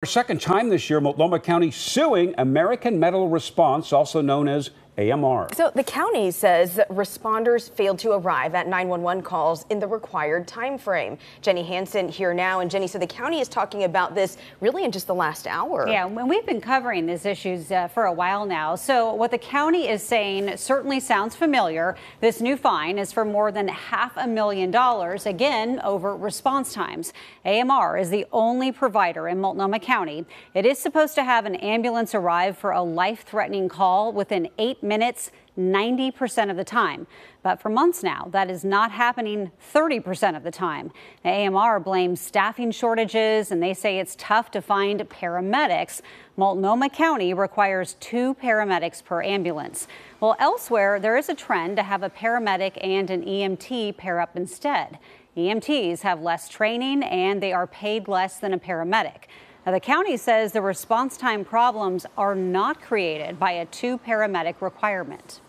For a second time this year, Multnomah County suing American Metal Response, also known as AMR. So the county says that responders failed to arrive at 911 calls in the required time frame. Jenny Hansen here now. And Jenny, so the county is talking about this really in just the last hour. Yeah, we've been covering these issues for a while now. So what the county is saying certainly sounds familiar. This new fine is for more than $500,000, again, over response times. AMR is the only provider in Multnomah County. It is supposed to have an ambulance arrive for a life-threatening call within 8 minutes 90% of the time. But for months now, that is not happening 30% of the time. The AMR blames staffing shortages, and they say it's tough to find paramedics. Multnomah County requires 2 paramedics per ambulance. Well, elsewhere, there is a trend to have a paramedic and an EMT pair up instead. EMTs have less training and they are paid less than a paramedic. Now, the county says the response time problems are not created by a 2 paramedic requirement.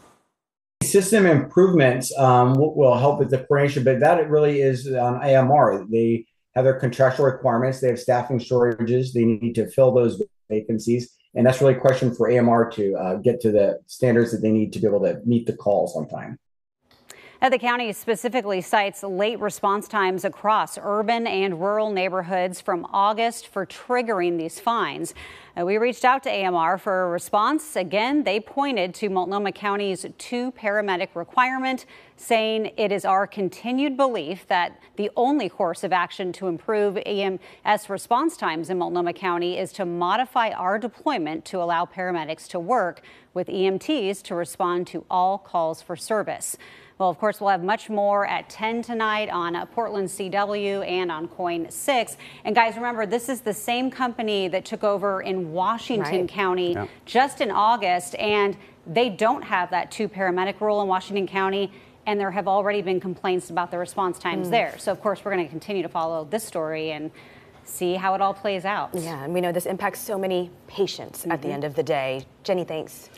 System improvements will help with the coordination, but that really is on AMR. They have their contractual requirements. They have staffing shortages. They need to fill those vacancies. And that's really a question for AMR to get to the standards that they need to be able to meet the calls on time. The county specifically cites late response times across urban and rural neighborhoods from August for triggering these fines. We reached out to AMR for a response. Again, they pointed to Multnomah County's 2 paramedic requirement, saying it is our continued belief that the only course of action to improve EMS response times in Multnomah County is to modify our deployment to allow paramedics to work with EMTs to respond to all calls for service. Well, of course, we'll have much more at 10 tonight on Portland CW and on KOIN 6. And guys, remember, this is the same company that took over in Washington County just in August, and they don't have that 2 paramedic rule in Washington County. And there have already been complaints about the response times there. So, of course, we're going to continue to follow this story and see how it all plays out. Yeah, and we know this impacts so many patients at the end of the day. Jenny, thanks.